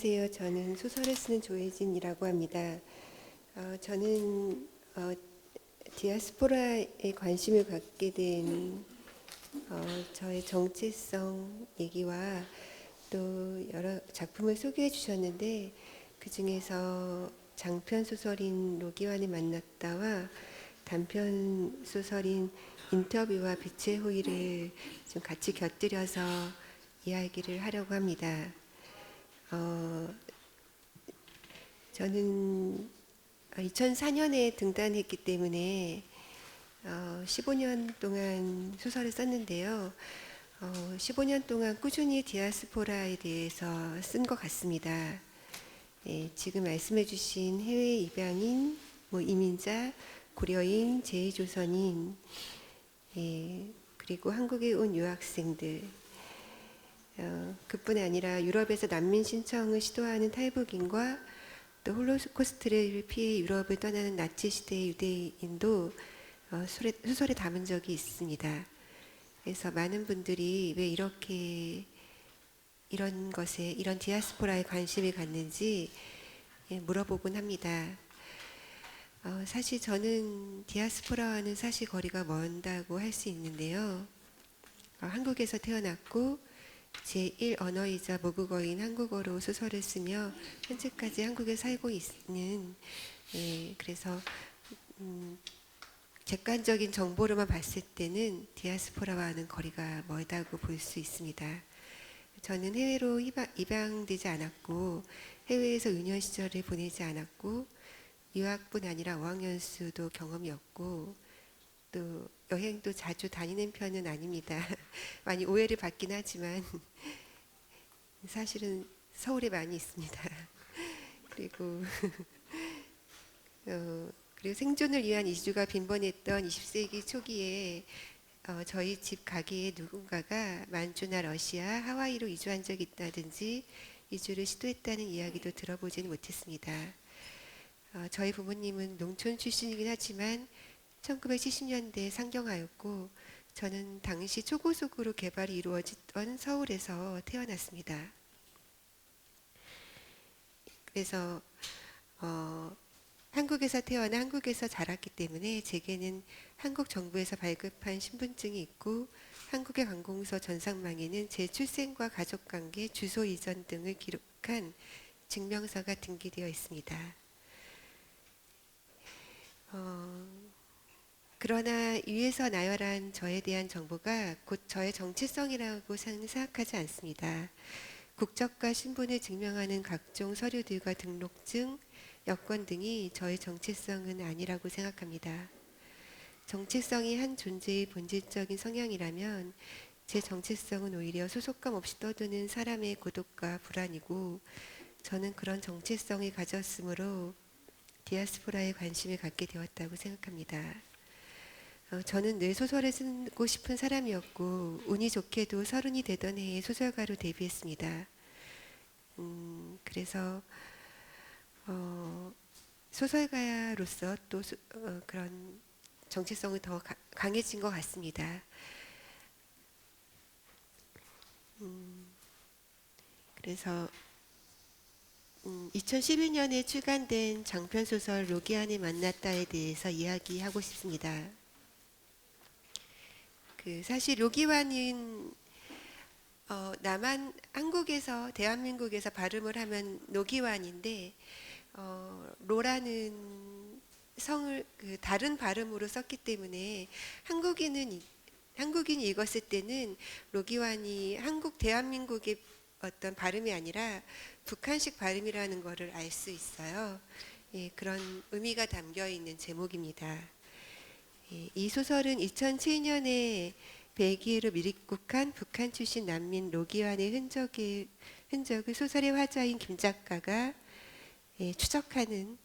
안녕하세요. 저는 소설을 쓰는 조혜진이라고 합니다. 저는 디아스포라에 관심을 갖게 된 저의 정체성 얘기와 또 여러 작품을 소개해 주셨는데, 그 중에서 장편 소설인 로기완을 만났다와 단편 소설인 인터뷰와 빛의 호의를 좀 같이 곁들여서 이야기를 하려고 합니다. 저는 2004년에 등단했기 때문에 15년 동안 소설을 썼는데요. 15년 동안 꾸준히 디아스포라에 대해서 쓴 것 같습니다. 지금 말씀해 주신 해외 입양인, 이민자, 고려인, 제2조선인, 그리고 한국에 온 유학생들, 그뿐 아니라 유럽에서 난민 신청을 시도하는 탈북인과 또 홀로코스트를 피해 유럽을 떠나는 나치 시대의 유대인도 소설에 담은 적이 있습니다. 그래서 많은 분들이 왜 이렇게 이런 것에, 이런 디아스포라에 관심이 갔는지 물어보곤 합니다. 사실 저는 디아스포라와는 사실 거리가 먼다고 할 수 있는데요. 한국에서 태어났고 제1 언어이자 모국어인 한국어로 소설을 쓰며 현재까지 한국에 살고 있는, 그래서 객관적인 정보로만 봤을 때는 디아스포라와는 거리가 멀다고 볼 수 있습니다. 저는 해외로 입양되지 않았고 해외에서 유년 시절을 보내지 않았고 유학뿐 아니라 어학연수도 경험이 없고 또 여행도 자주 다니는 편은 아닙니다. 많이 오해를 받긴 하지만 사실은 서울에 많이 있습니다. 그리고 그리고 생존을 위한 이주가 빈번했던 20세기 초기에 저희 집 가게에 누군가가 만주나 러시아, 하와이로 이주한 적이 있다든지 이주를 시도했다는 이야기도 들어보지는 못했습니다. 저희 부모님은 농촌 출신이긴 하지만 1970년대 상경하였고 저는 당시 초고속으로 개발이 이루어지던 서울에서 태어났습니다. 그래서 한국에서 태어나 한국에서 자랐기 때문에 제게는 한국 정부에서 발급한 신분증이 있고 한국의 관공서 전산망에는 제 출생과 가족관계, 주소 이전 등을 기록한 증명서가 등기되어 있습니다. 그러나 위에서 나열한 저에 대한 정보가 곧 저의 정체성이라고 생각하지 않습니다. 국적과 신분을 증명하는 각종 서류들과 등록증, 여권 등이 저의 정체성은 아니라고 생각합니다. 정체성이 한 존재의 본질적인 성향이라면 제 정체성은 오히려 소속감 없이 떠드는 사람의 고독과 불안이고 저는 그런 정체성을 가졌으므로 디아스포라에 관심을 갖게 되었다고 생각합니다. 저는 늘 소설을 쓰고 싶은 사람이었고 운이 좋게도 30이 되던 해에 소설가로 데뷔했습니다. 그래서 소설가로서 또 그런 정체성이 더 강해진 것 같습니다. 그래서 2012년에 출간된 장편소설 로기안을 만났다에 대해서 이야기하고 싶습니다. 사실 로기완은 한국에서 대한민국에서 발음을 하면 노기완인데 로라는 성을 다른 발음으로 썼기 때문에 한국인이 읽었을 때는 로기완이 대한민국의 어떤 발음이 아니라 북한식 발음이라는 것을 알 수 있어요. 그런 의미가 담겨 있는 제목입니다. 이 소설은 2007년에 벨기에로 미입국한 북한 출신 난민 로기완의 흔적을 소설의 화자인 김 작가가 추적하는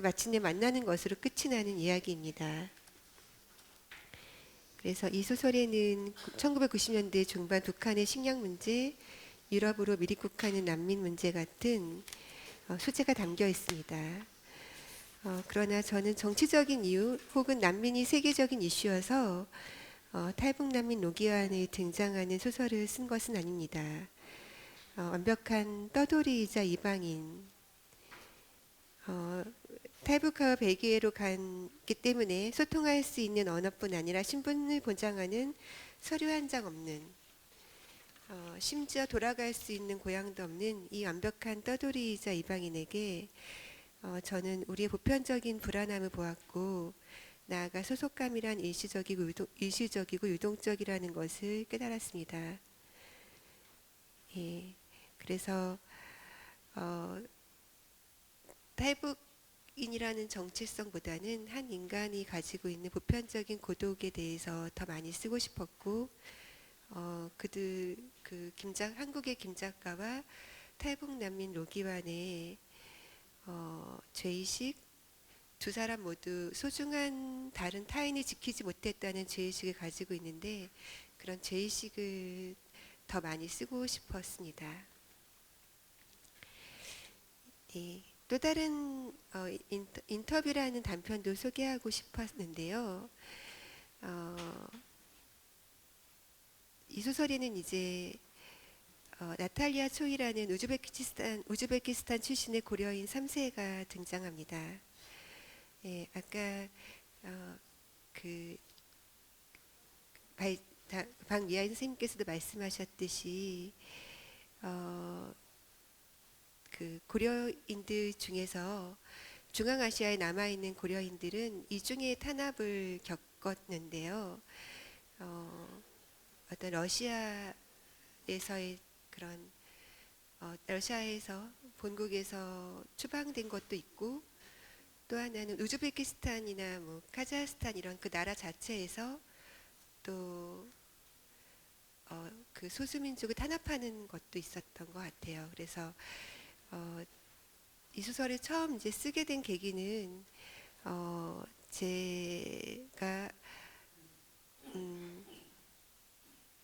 마침내 만나는 것으로 끝이 나는 이야기입니다. 그래서 이 소설에는 1990년대 중반 북한의 식량 문제, 유럽으로 미입국하는 난민 문제 같은 소재가 담겨 있습니다. 그러나 저는 정치적인 이유 혹은 난민이 세계적인 이슈여서 탈북 난민 로기완에 등장하는 소설을 쓴 것은 아닙니다. 완벽한 떠돌이이자 이방인, 어, 탈북하고 벨기에로 갔기 때문에 소통할 수 있는 언어뿐 아니라 신분을 보장하는 서류 한 장 없는, 심지어 돌아갈 수 있는 고향도 없는 이 완벽한 떠돌이이자 이방인에게 저는 우리의 보편적인 불안함을 보았고, 나아가 소속감이란 일시적이고 유동적이라는 것을 깨달았습니다. 예, 그래서 탈북인이라는 정체성보다는 한 인간이 가지고 있는 보편적인 고독에 대해서 더 많이 쓰고 싶었고, 한국의 김 작가와 탈북 난민 로기환의 죄의식, 두 사람 모두 소중한 다른 타인이 지키지 못했다는 죄의식을 가지고 있는데, 그런 죄의식을 더 많이 쓰고 싶었습니다. 예, 또 다른 인터뷰라는 단편도 소개하고 싶었는데요. 이 소설에는 이제 나탈리아 초이라는 우즈베키스탄 출신의 고려인 3세가 등장합니다. 예, 아까 그 박미아이 선생님께서도 말씀하셨듯이 그 고려인들 중에서 중앙아시아에 남아있는 고려인들은 이중의 탄압을 겪었는데요. 어떤 러시아에서의 그런 러시아에서 본국에서 추방된 것도 있고, 또 하나는 우즈베키스탄이나 뭐 카자흐스탄 이런 그 나라 자체에서 또 그 소수민족을 탄압하는 것도 있었던 것 같아요. 그래서 이 소설을 처음 이제 쓰게 된 계기는 제가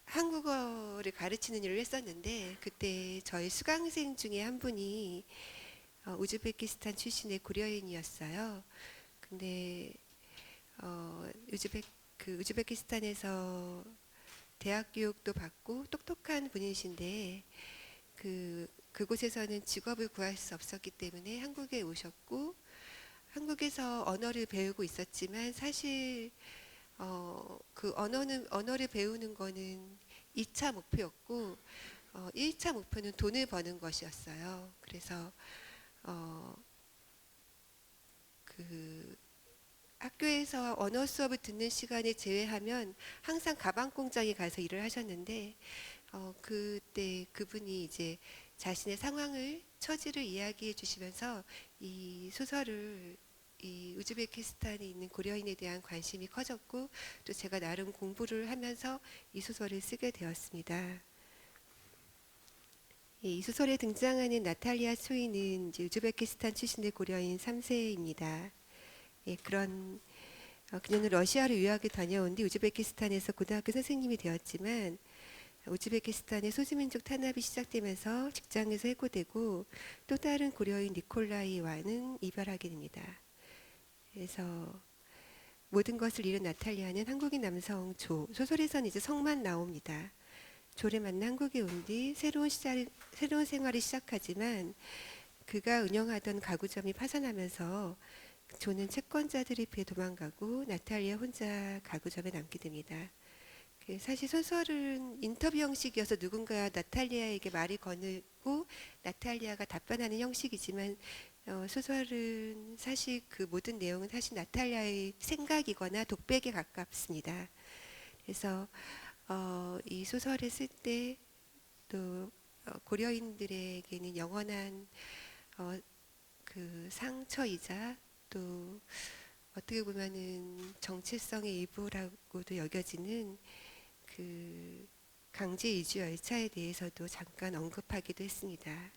한국어를 가르치는 일을 했었는데, 그때 저희 수강생 중에 한 분이 우즈베키스탄 출신의 고려인이었어요. 근데 우즈베키스탄에서 대학 교육도 받고 똑똑한 분이신데, 그곳에서는 직업을 구할 수 없었기 때문에 한국에 오셨고, 한국에서 언어를 배우고 있었지만 사실 그 언어를 배우는 거는 2차 목표였고, 1차 목표는 돈을 버는 것이었어요. 그래서 그 학교에서 언어 수업을 듣는 시간을 제외하면 항상 가방 공장에 가서 일을 하셨는데, 그때 그분이 이제 자신의 상황을 처지를 이야기해 주시면서 이 소설을 이 우즈베키스탄에 있는 고려인에 대한 관심이 커졌고, 또 제가 나름 공부를 하면서 이 소설을 쓰게 되었습니다. 이 소설에 등장하는 나탈리아 초이는 이제 우즈베키스탄 출신의 고려인 3세입니다. 예, 그녀는 러시아로 유학을 다녀온 뒤 우즈베키스탄에서 고등학교 선생님이 되었지만, 우즈베키스탄의 소수민족 탄압이 시작되면서 직장에서 해고되고, 또 다른 고려인 니콜라이와는 이별하게 됩니다. 그래서 모든 것을 잃은 나탈리아는 한국인 남성 소설에서는 이제 성만 나옵니다. 조를 만나 한국에 온 뒤 새로운 생활을 시작하지만, 그가 운영하던 가구점이 파산하면서 조는 채권자들에 피해 도망가고 나탈리아 혼자 가구점에 남게 됩니다. 사실 소설은 인터뷰 형식이어서 누군가 나탈리아에게 말을 거느고 나탈리아가 답변하는 형식이지만, 소설은 사실 그 모든 내용은 사실 나탈리아의 생각이거나 독백에 가깝습니다. 그래서 이 소설을 쓸 때 또 고려인들에게는 영원한 그 상처이자, 또 어떻게 보면은 정체성의 일부라고도 여겨지는 그 강제 이주 열차에 대해서도 잠깐 언급하기도 했습니다.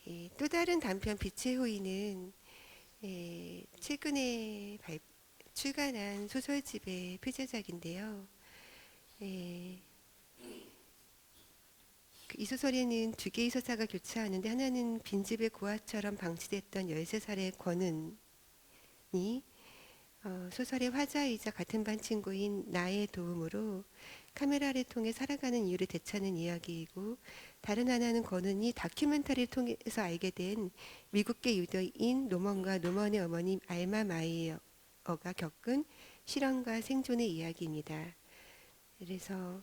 예, 또 다른 단편 빛의 호의는 최근에 출간한 소설집의 표제작인데요. 예, 이 소설에는 두 개의 서사가 교차하는데, 하나는 빈집의 고아처럼 방치됐던 13살의 권은이 소설의 화자이자 같은 반 친구인 나의 도움으로 카메라를 통해 살아가는 이유를 되찾는 이야기이고, 다른 하나는 권은이 다큐멘터리를 통해서 알게 된 미국계 유도인 노먼과 노먼의 어머님 알마 마이어가 겪은 실현과 생존의 이야기입니다. 그래서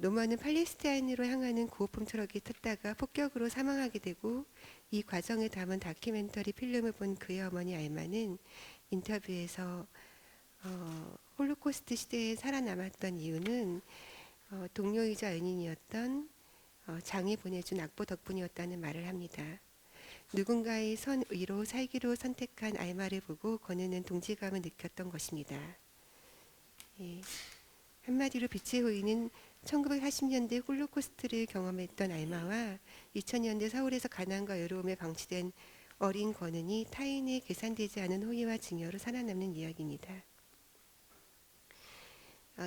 노먼은 팔레스타인으로 향하는 구호품 트럭이 탔다가 폭격으로 사망하게 되고, 이 과정을 담은 다큐멘터리 필름을 본 그의 어머니 알마는 인터뷰에서 홀로코스트 시대에 살아남았던 이유는 동료이자 연인이었던 장이 보내준 악보 덕분이었다는 말을 합니다. 누군가의 선의로 살기로 선택한 알마를 보고 권은은 동지감을 느꼈던 것입니다. 예. 한마디로 빛의 호의는 1940년대 홀로코스트를 경험했던 알마와 2000년대 서울에서 가난과 외로움에 방치된 어린 권은이 타인의 계산되지 않은 호의와 증여로 살아남는 이야기입니다.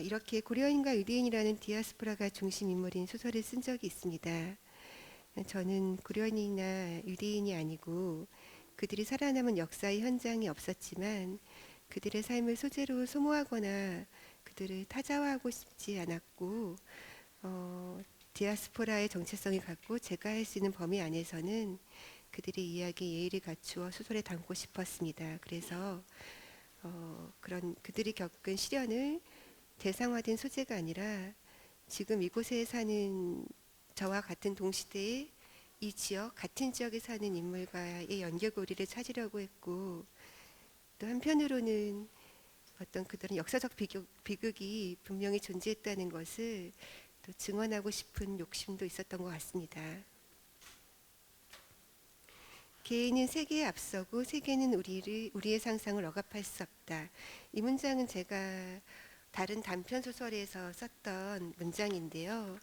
이렇게 고려인과 유대인이라는 디아스포라가 중심 인물인 소설을 쓴 적이 있습니다. 저는 고려인이나 유대인이 아니고 그들이 살아남은 역사의 현장이 없었지만 그들의 삶을 소재로 소모하거나 그들을 타자화하고 싶지 않았고, 디아스포라의 정체성이 갖고 제가 할 수 있는 범위 안에서는 그들의 이야기 예의를 갖추어 소설에 담고 싶었습니다. 그래서 그런 그들이 겪은 시련을 대상화된 소재가 아니라 지금 이곳에 사는 저와 같은 동시대의 이 지역, 같은 지역에 사는 인물과의 연결고리를 찾으려고 했고, 또 한편으로는 어떤 그들은 역사적 비극이 분명히 존재했다는 것을 또 증언하고 싶은 욕심도 있었던 것 같습니다. 개인은 세계에 앞서고 세계는 우리의 상상을 억압할 수 없다. 이 문장은 제가 다른 단편 소설에서 썼던 문장인데요.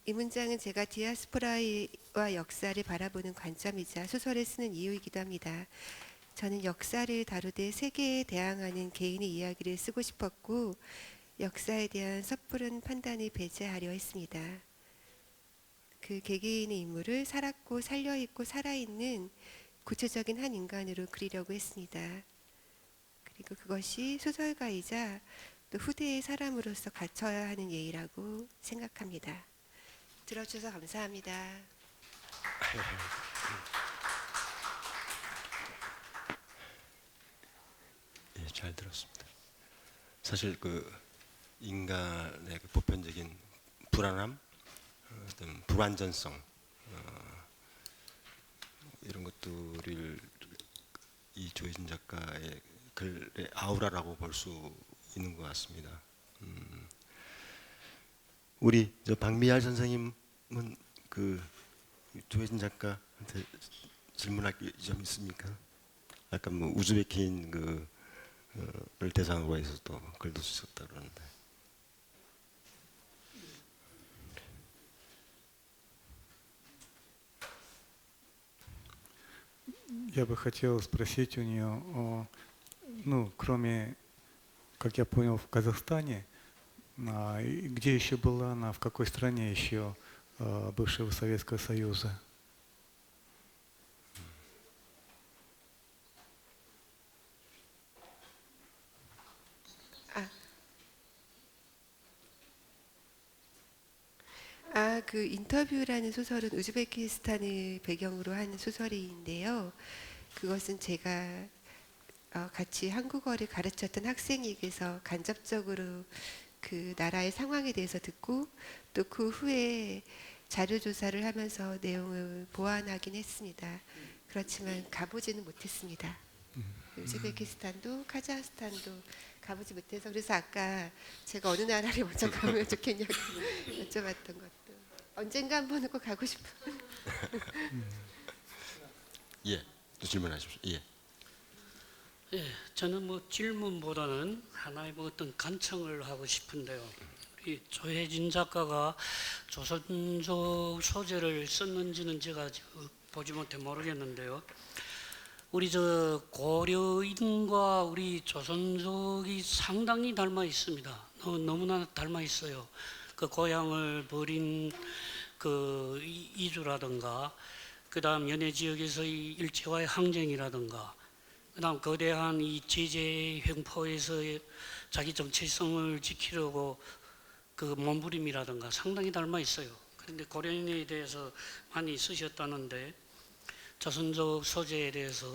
이 문장은 제가 디아스포라와 역사를 바라보는 관점이자 소설을 쓰는 이유이기도 합니다. 저는 역사를 다루되 세계에 대항하는 개인의 이야기를 쓰고 싶었고, 역사에 대한 섣부른 판단을 배제하려 했습니다. 그 개개인의 인물을 살았고 살려있고 살아있는 구체적인 한 인간으로 그리려고 했습니다. 그리고 그것이 소설가이자 또 후대의 사람으로서 갖춰야 하는 예의라고 생각합니다. 들어주셔서 감사합니다. 예, 잘 들었습니다. 사실 그 인간의 그 보편적인 불안함, 어떤 불완전성, 이런 것들을 이 조혜진 작가의 글의 아우라라고 볼 수 있는 것 같습니다. 우리 저 박미알 선생님은 그 조혜진 작가한테 질문할 점 있습니까? 아까 뭐 우즈베키인 를 대상으로 해서 또 글도 쓰셨다 그러는데. Я бы хотел спросить у нее, ну, кроме, как я понял, в Казахстане, где еще была она, в какой стране еще бывшего Советского Союза? 그 인터뷰라는 소설은 우즈베키스탄을 배경으로 한 소설인데요. 그것은 제가 같이 한국어를 가르쳤던 학생에게서 간접적으로 그 나라의 상황에 대해서 듣고 또 그 후에 자료 조사를 하면서 내용을 보완하긴 했습니다. 그렇지만 가보지는 못했습니다. 우즈베키스탄도 카자흐스탄도 가보지 못해서, 그래서 아까 제가 어느 나라를 먼저 가면 좋겠냐고 여쭤봤던 것도 언젠가 한번은 꼭 가고 싶어요. 예, 또 질문하십시오. 예. 예, 저는 뭐 질문보다는 하나의 뭐 어떤 간청을 하고 싶은데요. 우리 조혜진 작가가 조선족 소재를 썼는지는 제가 보지 못해 모르겠는데요. 우리 저 고려인과 우리 조선족이 상당히 닮아 있습니다. 너무나 닮아 있어요. 그 고향을 버린 그 이주라든가, 그 다음 연해 지역에서의 일제와의 항쟁이라든가, 그다음 거대한 이 제재 횡포에서 자기 정체성을 지키려고 그 몸부림이라든가 상당히 닮아 있어요. 그런데 고려인에 대해서 많이 쓰셨다는데 조선족 소재에 대해서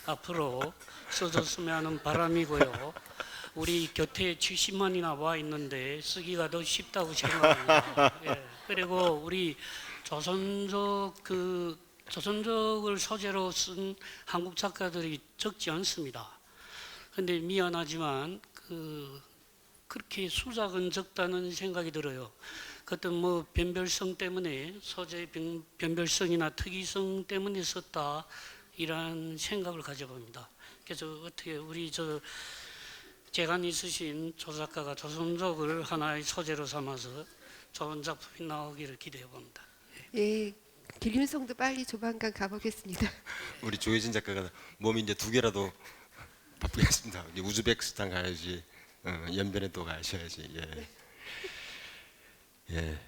앞으로 써줬으면 하는 바람이고요. 우리 곁에 70만이나 와 있는데 쓰기가 더 쉽다고 생각합니다. 예. 그리고 우리 조선족을 소재로 쓴 한국 작가들이 적지 않습니다. 근데 미안하지만 그렇게 수작은 적다는 생각이 들어요. 그것도 뭐 변별성 때문에 소재 변별성이나 특이성 때문에 썼다 이런 생각을 가져봅니다. 그래서 어떻게 우리 재간이 쓰신 조 작가가 조선족을 하나의 소재로 삼아서 좋은 작품이 나오기를 기대해 봅니다. 예, 길림성도 빨리 조만간 가보겠습니다. 우리 조혜진 작가가 몸이 이제 2개라도 바쁘겠습니다. 이제 우즈베키스탄 가야지, 연변에 또 가셔야지. 예. 예.